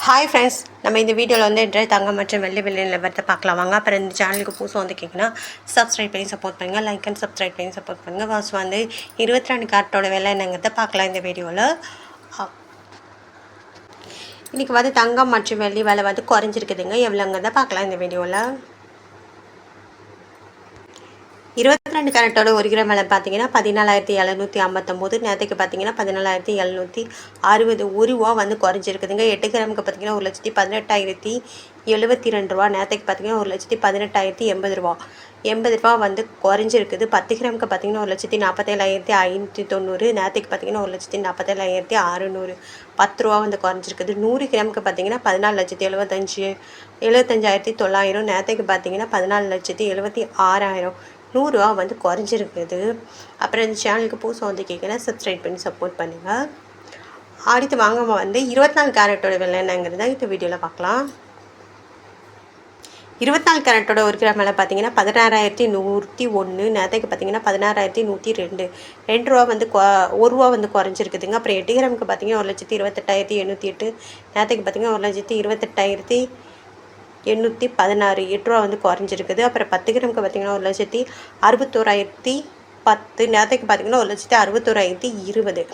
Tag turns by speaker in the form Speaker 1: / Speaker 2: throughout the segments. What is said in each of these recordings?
Speaker 1: Hi friends, நம்ம இந்த வீடியோவில் வந்து இன்றைய தங்கம் மற்றும் வெள்ளி நிலவரத்தை பார்க்கலாம் வாங்க. அப்புறம் இந்த சேனலுக்கு புதுசாக வந்து கேட்குன்னா சப்ஸ்கிரைப் பண்ணி சப்போர்ட் பண்ணுங்கள், லைக் அண்ட் சப்ஸ்கிரைப் பண்ணி சப்போர்ட் பண்ணுங்கள். ஃபர்ஸ்ட் வந்து 22 கேரட்டோட விலை என்னங்கிறத பார்க்கலாம் இந்த வீடியோவில். இன்றைக்கி வந்து தங்கம் மற்றும் வெள்ளி விலை வந்து குறைஞ்சிருக்குதுங்க. எவ்வளோங்கிறத பார்க்கலாம் இந்த வீடியோவில். 22 கேரட்டோட 1 கிராம் விலை பார்த்தீங்கன்னா 14,759. நேற்றுக்கு பார்த்தீங்கன்னா 14,760. ரூபா வந்து குறைஞ்சிருக்குதுங்க. 8 கிராமுக்கு பார்த்தீங்கன்னா 1,18,072 ரூபா. நேற்றுக்கு பார்த்தீங்கன்னா 1,18,080 ரூபா. 80 ரூபா வந்து குறைஞ்சிருக்குது. 10 கிராமுக்கு பார்த்தீங்கன்னா 1,47,590. நேற்றுக்கு பார்த்தீங்கன்னா 1,47,600. 10 ரூபா வந்து குறைஞ்சிருக்குது. 100 கிராமுக்கு பார்த்தீங்கன்னா 14,75,900. நேற்றுக்கு பார்த்தீங்கன்னா 14,76,000. 100 ரூபா வந்து குறைஞ்சிருக்குது. அப்புறம் இந்த சேனலுக்கு புதுசாக வந்து கேட்குறேன், சப்ஸ்கிரைப் பண்ணி சப்போர்ட் பண்ணுங்கள். அடுத்து வாங்க வந்து 24 கேரட்டோட விலை என்னங்கிறத இந்த வீடியோவில் பார்க்கலாம். 24 கேரட்டோட 1 கிராம் விலை பார்த்தீங்கன்னா 16,101. நேற்றுக்கு பார்த்தீங்கன்னா 16,102. 2 ரூபா வந்து 1 ரூபா வந்து குறைஞ்சிருக்குதுங்க. அப்புறம் 8 கிராமுக்கு பார்த்தீங்கன்னா 1,28,808. நேற்றுக்கு பார்த்தீங்கன்னா 1,28,816. 8 ரூபா வந்து குறைஞ்சிருக்குது. அப்புறம் 10 கிராமுக்கு பார்த்தீங்கன்னா 1,61,010. நேற்றுக்கு பார்த்தீங்கன்னா 1,61,020.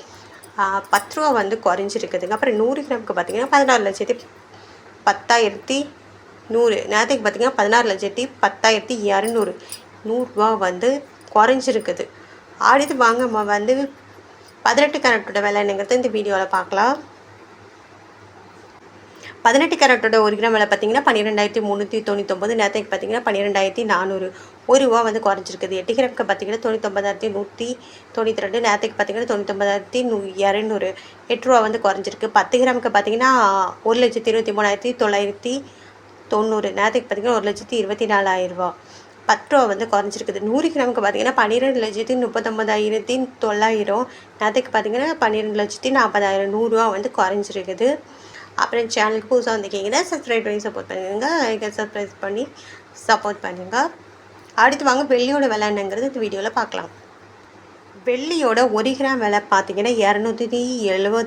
Speaker 1: 10 ரூபா வந்து குறைஞ்சிருக்குதுங்க. அப்புறம் 100 கிராமுக்கு பார்த்தீங்கன்னா 16,10,100. நேற்றுக்கு பார்த்தீங்கன்னா 16,10,200. 100 ரூபா வந்து குறைஞ்சிருக்குது. அடுத்து வாங்க வந்து 18 கேரட்டோட விலை என்னங்கிறத இந்த வீடியோவில் பார்க்கலாம். 18 கேரட்டோட 1 கிராம் விலை பார்த்தீங்கன்னா 12,399. நேற்றுக்கு பார்த்தீங்கன்னா 12,400. 1 ரூபா வந்து குறைஞ்சிருக்குது. 8 கிராமுக்கு பார்த்தீங்கன்னா 99,192. நேற்றுக்கு பார்த்தீங்கன்னா 99,200. 8 ரூபா வந்து குறைஞ்சிருக்கு. 10 கிராமுக்கு பார்த்தீங்கன்னா 1,23,990. நேற்றுக்கு பார்த்தீங்கன்னா 1,24,000 ரூபா. 10 ரூபா வந்து குறைஞ்சிருக்குது. 100 கிராமுக்கு பார்த்தீங்கன்னா 12,39,900. நேற்றுக்கு பார்த்தீங்கன்னா 12,40,000. 100 ரூபா வந்து குறைஞ்சிருக்குது. அப்புறம் சேனலுக்கு புதுசாக வந்து கேட்குறேன், சப்ஸ்கிரைப் பண்ணி சப்போர்ட் பண்ணுங்கள், சப்ஸ்கிரைப் பண்ணி சப்போர்ட் பண்ணுங்கள். அடுத்து வாங்க வெள்ளியோட விலை என்னங்கிறது இந்த வீடியோவில் பார்க்கலாம். வெள்ளியோட 1 கிராம் விலை பார்த்தீங்கன்னா 279 ரூபா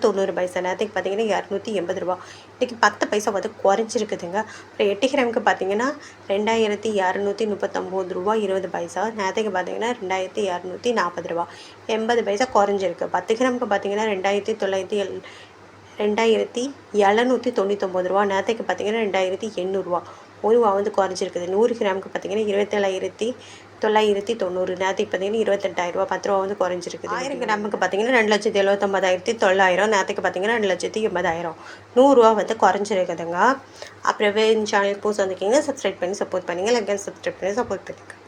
Speaker 1: 90 பைசா. நேற்றுக்கு பார்த்தீங்கன்னா 280 ரூபா. இன்றைக்கி 10 பைசா வந்து குறைஞ்சிருக்குதுங்க. அப்புறம் 8 கிராமுக்கு பார்த்தீங்கன்னா 2,239 ரூபா 20 பைசா. நேற்றுக்கு பார்த்தீங்கன்னா 2,240 ரூபா 80 பைசா குறைஞ்சிருக்கு. 10 கிராமுக்கு பார்த்தீங்கன்னா 2,799 ரூபா. நேற்றுக்கு பார்த்தீங்கன்னா 2,800 ரூபா. 1 ரூபா வந்து குறைஞ்சிருக்குது. 100 கிராமுக்கு பார்த்தீங்கன்னா 27,990. நேற்றுக்கு பார்த்தீங்கன்னா 28,000 ரூபா. 10 ரூபா வந்து குறைஞ்சிருக்குது. 1000 கிராமுக்கு பார்த்தீங்கன்னா 2,79,900. நேற்றுக்கு பார்த்தீங்கன்னா 2,80,000. 100 ரூபா வந்து குறைஞ்சிருக்குதுங்க. அப்புறம் சேனலுக்கு புதுசாக வந்துருக்கீங்கன்னா சப்ஸ்கிரைப் பண்ணி சப்போர்ட் பண்ணுங்கள், லைக் சப்ஸ்கிரைப் பண்ணி சப்போர்ட் பண்ணுங்கள்.